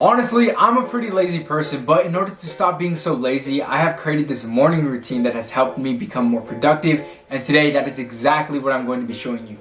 Honestly, I'm a pretty lazy person, but in order to stop being so lazy, I have created this morning routine that has helped me become more productive, and today that is exactly what I'm going to be showing you.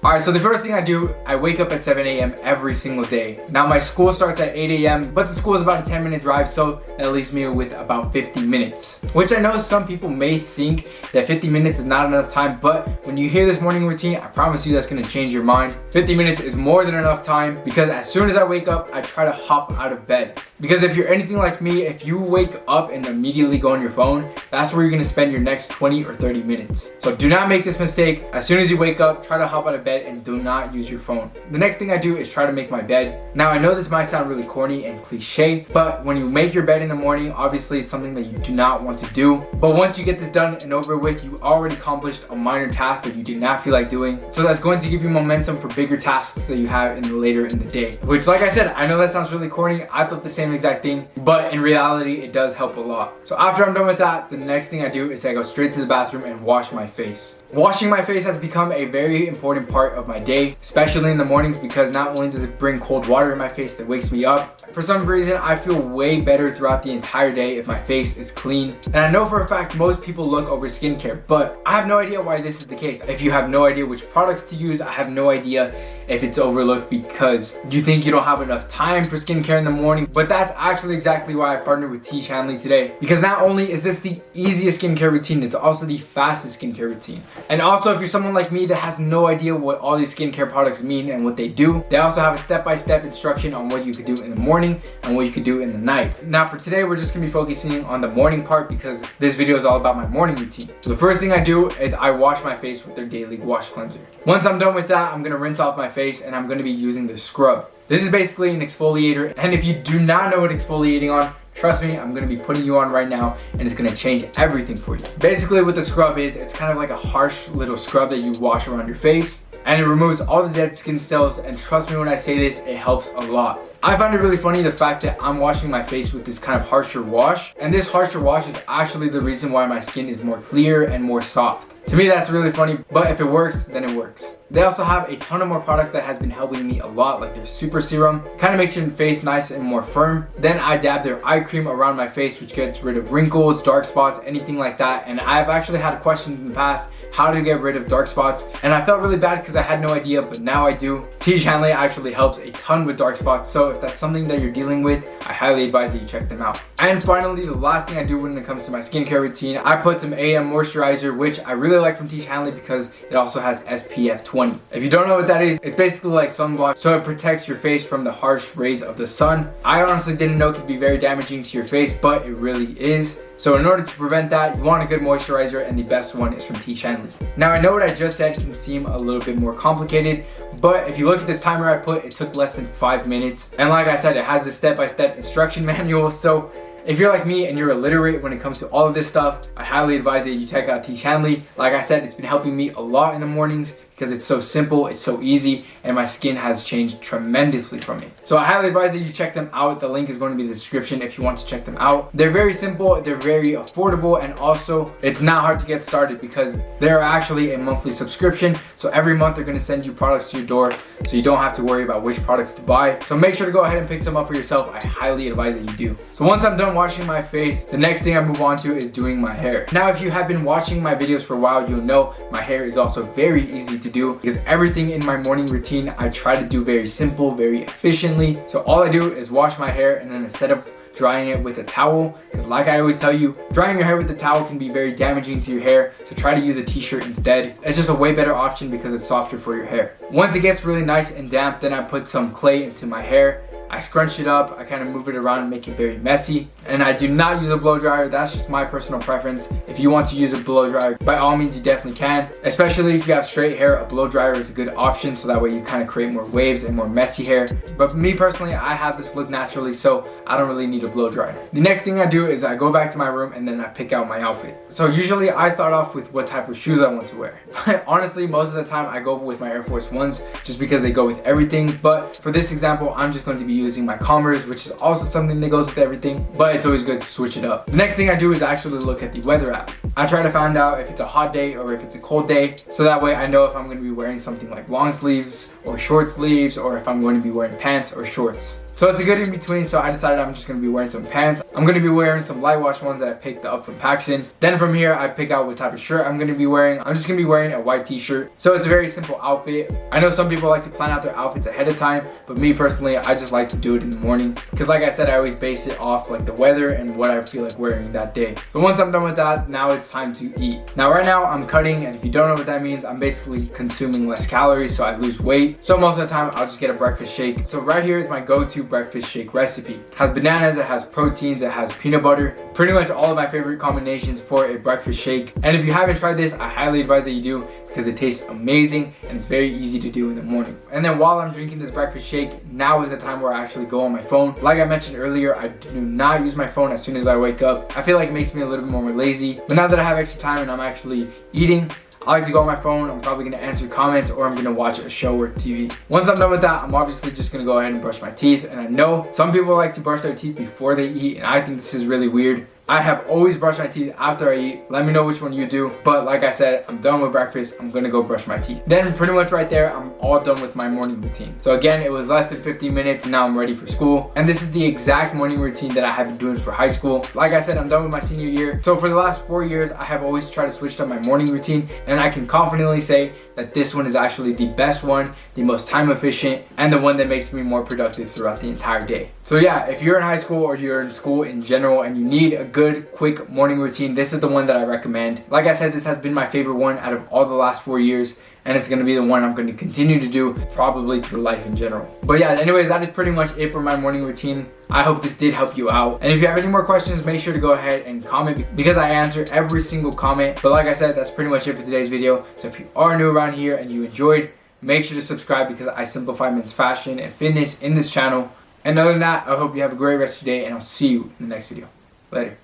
Alright, so the first thing I do, I wake up at 7 a.m. every single day. Now my school starts at 8 a.m., but the school is about a 10-minute drive, so that leaves me with about 50 minutes. Which I know some people may think that 50 minutes is not enough time, but when you hear this morning routine, I promise you that's going to change your mind. 50 minutes is more than enough time, because as soon as I wake up, I try to hop out of bed. Because if you're anything like me, if you wake up and immediately go on your phone, that's where you're going to spend your next 20 or 30 minutes. So do not make this mistake. As soon as you wake up, try to hop out of bed and do not use your phone. The next thing I do is try to make my bed. Now I know this might sound really corny and cliche, but when you make your bed in the morning, obviously it's something that you do not want to do. But once you get this done and over with, you already accomplished a minor task that you did not feel like doing. So that's going to give you momentum for bigger tasks that you have later in the day. Which, like I said, I know that sounds really corny. I thought the same exact thing, but in reality, it does help a lot. So after I'm done with that, the next thing I do is I go straight to the bathroom and wash my face. Washing my face has become a very important part of my day, especially in the mornings, because not only does it bring cold water in my face that wakes me up, for some reason I feel way better throughout the entire day if my face is clean. And I know for a fact most people look over skincare, but I have no idea why this is the case. If you have no idea which products to use, I have no idea if it's overlooked because you think you don't have enough time for skincare in the morning. But that's actually exactly why I partnered with Tiege Hanley today, because not only is this the easiest skincare routine, it's also the fastest skincare routine. And also, if you're someone like me that has no idea what all these skincare products mean and what they do, they also have a step-by-step instruction on what you could do in the morning and what you could do in the night. Now for today, we're just gonna be focusing on the morning part because this video is all about my morning routine. So the first thing I do is I wash my face with their daily wash cleanser. Once I'm done with that, I'm gonna rinse off my face and I'm gonna be using the scrub. This is basically an exfoliator, and if you do not know what exfoliating on, trust me, I'm gonna be putting you on right now and it's gonna change everything for you. Basically what the scrub is, it's kind of like a harsh little scrub that you wash around your face, and it removes all the dead skin cells, and trust me when I say this, it helps a lot. I find it really funny the fact that I'm washing my face with this kind of harsher wash, and this harsher wash is actually the reason why my skin is more clear and more soft. To me, that's really funny, but if it works, then it works. They also have a ton of more products that has been helping me a lot, like their super serum. Kind of makes your face nice and more firm. Then I dab their eye cream around my face, which gets rid of wrinkles, dark spots, anything like that. And I've actually had questions in the past how to get rid of dark spots, and I felt really bad because I had no idea, but now I do. Tiege Hanley actually helps a ton with dark spots, so if that's something that you're dealing with, I highly advise that you check them out. And finally, the last thing I do when it comes to my skincare routine, I put some AM moisturizer, which I really like from Tiege Hanley because it also has SPF 20. If you don't know what that is, it's basically like sunblock, so it protects your face from the harsh rays of the sun. I honestly didn't know it could be very damaging to your face, but it really is. So in order to prevent that, you want a good moisturizer, and the best one is from Tiege Hanley. Now I know what I just said can seem a little bit more complicated, but if you look at this timer I put, it took less than 5 minutes. And like I said, it has the step-by-step instruction manual, so if you're like me and you're illiterate when it comes to all of this stuff, I highly advise that you check out Tiege Hanley. Like I said, it's been helping me a lot in the mornings because it's so simple, it's so easy, and my skin has changed tremendously from it. So I highly advise that you check them out. The link is going to be in the description if you want to check them out. They're very simple, they're very affordable, and also it's not hard to get started because they're actually a monthly subscription. So every month they're going to send you products to your door, so you don't have to worry about which products to buy. So make sure to go ahead and pick some up for yourself. I highly advise that you do. So once I'm done washing my face, the next thing I move on to is doing my hair. Now if you have been watching my videos for a while, you'll know my hair is also very easy to do because everything in my morning routine I try to do very simple, very efficiently. So all I do is wash my hair, and then instead of drying it with a towel, because like I always tell you, drying your hair with a towel can be very damaging to your hair, so try to use a t-shirt instead. It's just a way better option because it's softer for your hair. Once it gets really nice and damp, then I put some clay into my hair. I scrunch it up, I kind of move it around and make it very messy. And I do not use a blow dryer, that's just my personal preference. If you want to use a blow dryer, by all means you definitely can. Especially if you have straight hair, a blow dryer is a good option, so that way you kind of create more waves and more messy hair. But me personally, I have this look naturally, so I don't really need a blow dryer. The next thing I do is I go back to my room and then I pick out my outfit. So usually I start off with what type of shoes I want to wear. But honestly, most of the time I go with my Air Force Ones just because they go with everything. But for this example, I'm just going to be using my Converse, which is also something that goes with everything, but it's always good to switch it up. The next thing I do is actually look at the weather app. I try to find out if it's a hot day or if it's a cold day, so that way I know if I'm going to be wearing something like long sleeves or short sleeves, or if I'm going to be wearing pants or shorts. So it's a good in between, so I decided I'm just going to be wearing some pants. I'm going to be wearing some light wash ones that I picked up from Paxton. Then from here, I pick out what type of shirt I'm going to be wearing. I'm just going to be wearing a white t-shirt. So it's a very simple outfit. I know some people like to plan out their outfits ahead of time, but me personally, I just like to do it in the morning. Because like I said, I always base it off like the weather and what I feel like wearing that day. So once I'm done with that, now it's time to eat. Now right now, I'm cutting, and if you don't know what that means, I'm basically consuming less calories so I lose weight. So most of the time, I'll just get a breakfast shake. So right here is my go-to breakfast shake recipe. It has bananas, it has proteins, it has peanut butter. Pretty much all of my favorite combinations for a breakfast shake. And if you haven't tried this, I highly advise that you do, because it tastes amazing and it's very easy to do in the morning. And then while I'm drinking this breakfast shake, now is the time where I actually go on my phone. Like I mentioned earlier, I do not use my phone as soon as I wake up. I feel like it makes me a little bit more lazy. But now that I have extra time and I'm actually eating, I like to go on my phone. I'm probably going to answer comments, or I'm going to watch a show or TV. Once I'm done with that, I'm obviously just going to go ahead and brush my teeth. And I know some people like to brush their teeth before they eat, and I think this is really weird. I have always brushed my teeth after I eat. Let me know which one you do. But like I said, I'm done with breakfast. I'm gonna go brush my teeth. Then pretty much right there, I'm all done with my morning routine. So again, it was less than 15 minutes and now I'm ready for school. And this is the exact morning routine that I have been doing for high school. Like I said, I'm done with my senior year. So for the last 4 years, I have always tried to switch up my morning routine. And I can confidently say that this one is actually the best one, the most time efficient, and the one that makes me more productive throughout the entire day. So yeah, if you're in high school or you're in school in general and you need a good, quick morning routine, this is the one that I recommend. Like I said, this has been my favorite one out of all the last 4 years, and it's going to be the one I'm going to continue to do probably through life in general. But yeah, anyways, that is pretty much it for my morning routine. I hope this did help you out. And if you have any more questions, make sure to go ahead and comment, because I answer every single comment. But like I said, that's pretty much it for today's video. So if you are new around here and you enjoyed, make sure to subscribe, because I simplify men's fashion and fitness in this channel. And other than that, I hope you have a great rest of your day, and I'll see you in the next video. Later.